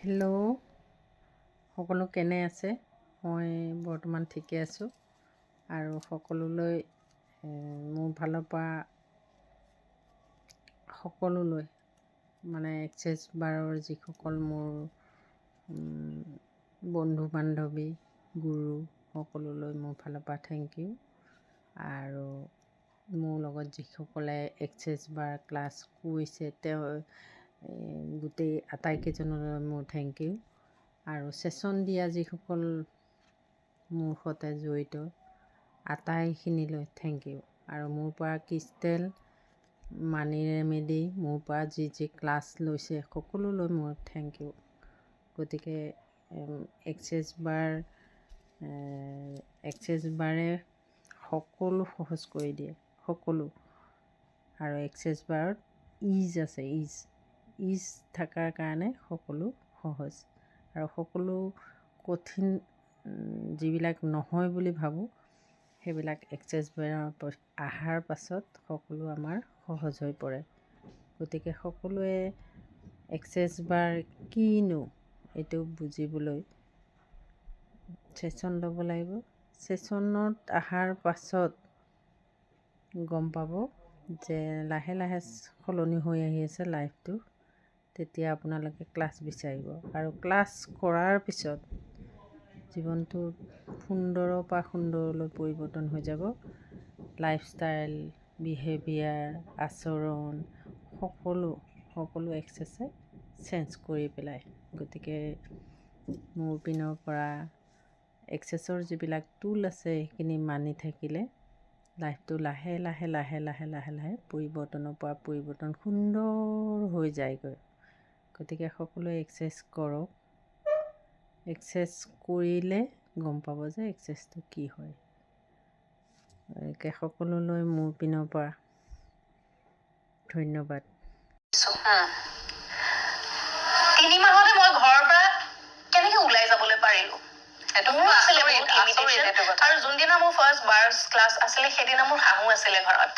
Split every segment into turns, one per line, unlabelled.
Hello', সকলো কেনে আছে? মই বৰ্তমান ঠিকে আছোঁ আৰু সকলোলৈ মোৰ ফালৰ পৰা সকলোলৈ মানে এক্সেছ বাৰৰ যিসকল মোৰ বন্ধু বান্ধৱী গুৰু সকলোলৈ মোৰ ফালৰ পৰা থেংক ইউ। আৰু মোৰ লগত যিসকলে এক্সেছ বাৰ ক্লাছ কৰিছে তেওঁ গোটেই আটাইকেইজনলৈ মোৰ থেংক ইউ। আৰু ছেশ্যন দিয়া যিসকল মোৰ সৈতে জড়িত আটাইখিনিলৈ থেংক ইউ। আৰু মোৰ পৰা ক্ৰিষ্টেল মানি ৰেমেডি মোৰ পৰা যি ক্লাছ লৈছে সকলোলৈ মোৰ থেংক ইউ। গতিকে এক্সেছ বাৰে সকলো সহজ কৰি দিয়ে, সকলো। আৰু এক্সেছ বাৰত ইজ আছে, ইজ থকাৰ কাৰণে সকলো সহজ। আৰু সকলো কঠিন যিবিলাক নহয় বুলি ভাবোঁ সেইবিলাক এক্সেছ বাৰৰ অহাৰ পাছত সকলো আমাৰ সহজ হৈ পৰে। গতিকে সকলোৱে এক্সেছ বাৰ কিনো এইটো বুজিবলৈ ছেশ্যন ল'ব লাগিব। ছেশ্যনত অহাৰ পাছত গম পাব যে লাহে লাহে সলনি হৈ আহি আছে লাইফটো। তেতিয়া আপোনালোকে ক্লাছ বিচাৰিব আৰু ক্লাছ কৰাৰ পিছত জীৱনটো সুন্দৰৰ পৰা সুন্দৰলৈ পৰিৱৰ্তন হৈ যাব। লাইফষ্টাইল, বিহেভিয়াৰ, আচৰণ সকলো এক্সেছে চেঞ্জ কৰি পেলায়। গতিকে মোৰ পিনৰ পৰা এক্সেছৰ যিবিলাক টুল আছে সেইখিনি মানি থাকিলে লাইফটো লাহে লাহে পৰিৱৰ্তনৰ পৰা পৰিৱৰ্তন সুন্দৰ হৈ যায়গৈ। গতিকে সকলোৱে এক্সেছ কৰক। এক্সেছ কৰিলে গম পাব যে এক্সেছটো কি হয়। গতিকে সকলোলৈ মোৰ পিনৰ পৰা ধন্যবাদ।
3 মাহতে মই ঘৰৰ পৰা কেনেকৈ ওলাই যাবলৈ পাৰিলোঁ আৰু যোনদিনা মোৰ ফাৰ্ষ্ট বাৰ্ছ ক্লাছ আছিলে সেইদিনা মোৰ শাহু আছিলে ঘৰত।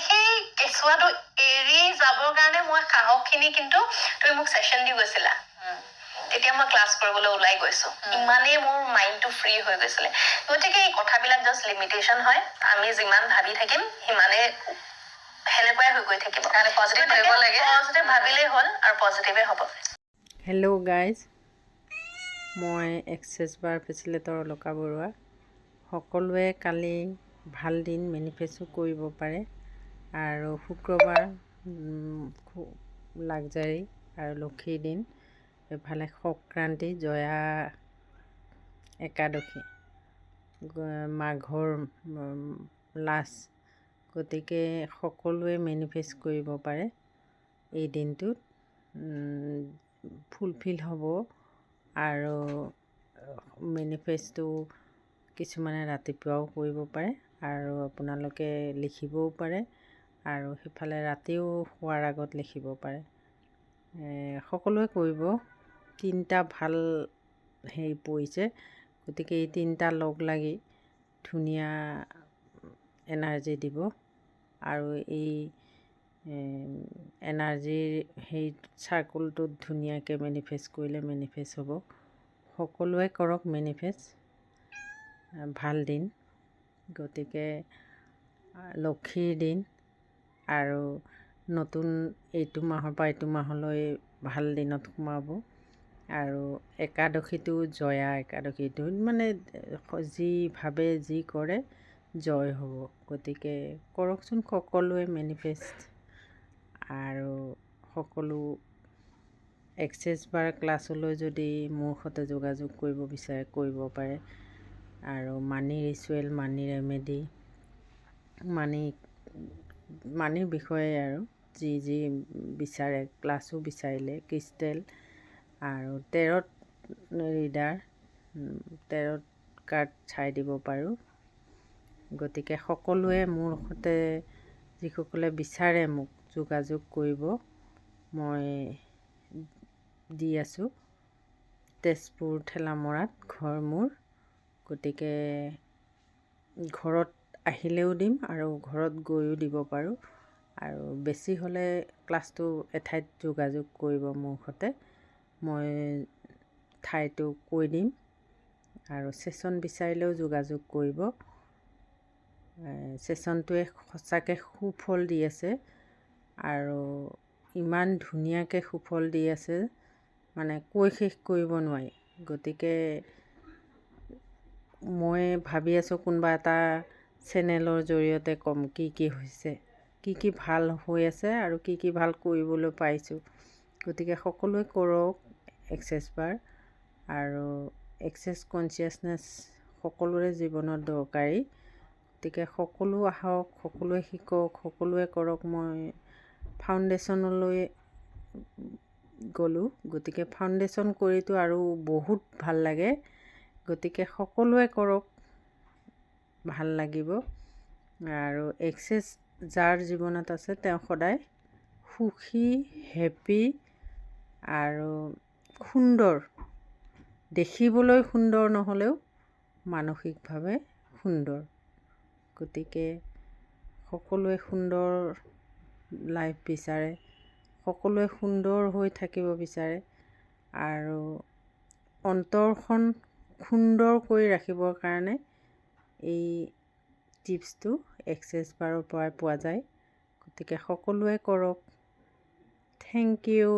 সেই কেঁচুৱাটো এৰি যাবৰ কাৰণে মই সাহসখিনি কিন্তু তুমি মোক ছেশ্যন দি গৈছিলা, তেতিয়া মই ক্লাছ কৰিবলৈ ওলাই গৈছো। ইমানেই মোৰ মাইণ্ডটো ফ্ৰী হৈ গৈছিলে। গতিকে এই কথাবিলাক জাষ্ট লিমিটেশ্যন হয়। আমি যিমান ভাবি থাকিম সিমানে সেনেকুৱাই হৈ গৈ থাকিব। পজিটিভ ভাবিব লাগে, পজিটিভ ভাবিলেই হ'ল আৰু পজিটিভে হ'ব।
হেল্ল' গাইজ, মই এক্সেছ বাৰ ফেচিলেটৰ অলকা বৰুৱা। সকলোৱে কালি ভাল দিন মেনিফেষ্টো কৰিব পাৰে। আৰু শুক্ৰবাৰ লাকজাৰী আৰু লক্ষীৰ দিন, এফালে সংক্ৰান্তি, জয়া একাদশী, মাঘৰ লাষ্ট। গতিকে সকলোৱে মেনিফেষ্ট কৰিব পাৰে এই দিনটোত, ফুলফিল হ'ব। আৰু মেনিফেষ্টটো কিছুমানে ৰাতিপুৱাও কৰিব পাৰে আৰু আপোনালোকে লিখিবও পাৰে আৰু সেইফালে ৰাতিও শোৱাৰ আগত লিখিব পাৰে। সকলোৱে কৰিব। 3টা ভাল হেৰি পৰিছে। গতিকে এই 3টা লগ লাগি ধুনীয়া এনাৰ্জি দিব আৰু এই এনাৰ্জিৰ সেই চাৰ্কুলটোত ধুনীয়াকৈ মেনিফেষ্ট কৰিলে মেনিফেষ্ট হ'ব। সকলোৱে কৰক মেনিফেষ্ট। ভাল দিন। গতিকে লক্ষীৰ দিন আৰু নতুন এইটো মাহৰ পৰা এইটো মাহলৈ ভাল দিনত সোমাব। আৰু একাদশীটো জয়া একাদশীটো মানে যি ভাবে যি কৰে জয় হ'ব। গতিকে কৰকচোন সকলোৱে মেনিফেষ্ট। আৰু সকলো এক্সেছ বাৰ ক্লাছলৈ যদি মোৰ সৈতে যোগাযোগ কৰিব বিচাৰে কৰিব পাৰে। আৰু মানি ৰিচুৱেল, মানি ৰেমেডি, মানিৰ বিষয়ে আৰু যি বিচাৰে ক্লাছো বিচাৰিলে ক্ৰিষ্টেল আৰু টেৰট ৰিডাৰ, টেৰট কাৰ্ড চাই দিব পাৰোঁ। গতিকে সকলোৱে মোৰ সৈতে যিসকলে বিচাৰে মোক যোগাযোগ কৰিব। মই দি আছোঁ। তেজপুৰ ঠেলামৰাত ঘৰ মোৰ। গতিকে ঘৰত আহিলেও দিম আৰু ঘৰত গৈও দিব পাৰোঁ। আৰু বেছি হ'লে ক্লাছটো এঠাইত যোগাযোগ কৰিব মোৰ সৈতে। মই ঠাইটো কৈ দিম আৰু ছেশ্যন বিচাৰিলেও যোগাযোগ কৰিব। ছেশ্যনটোৱে সঁচাকৈ সুফল দি আছে আৰু ইমান ধুনীয়াকৈ সুফল দি আছে মানে কৈ শেষ কৰিব নোৱাৰি। গতিকে মই ভাবি আছোঁ কোনোবা এটা চেনেলৰ জৰিয়তে ক'ম কি হৈছে, কি ভাল হৈ আছে আৰু কি ভাল কৰিবলৈ পাইছোঁ। গতিকে সকলোৱে কৰক এক্সেছ বাৰ, আৰু এক্সেছ কনচিয়াছনেছ সকলোৰে জীৱনত দৰকাৰী। গতিকে সকলো আহক, সকলোৱে শিকক, সকলোৱে কৰক। মই ফাউণ্ডেশ্যনলৈ গ'লোঁ, গতিকে ফাউণ্ডেশ্যন কৰিতো আৰু বহুত ভাল লাগে। গতিকে সকলোৱে কৰক, ভাল লাগিব। আৰু এক্সেছ যাৰ জীৱনত আছে তেওঁ সদায় সুখী, হেপী আৰু সুন্দৰ, দেখিবলৈ সুন্দৰ নহ'লেও মানসিকভাৱে সুন্দৰ। গতিকে সকলোৱে সুন্দৰ লাইফ বিচাৰে, সকলোৱে সুন্দৰ হৈ থাকিব বিচাৰে আৰু অন্তৰখন সুন্দৰ কৰি ৰাখিবৰ কাৰণে এই টিপছটো এক্সেছ বাৰৰ পৰাই পোৱা যায়। গতিকে সকলোৱে কৰক। Thank U.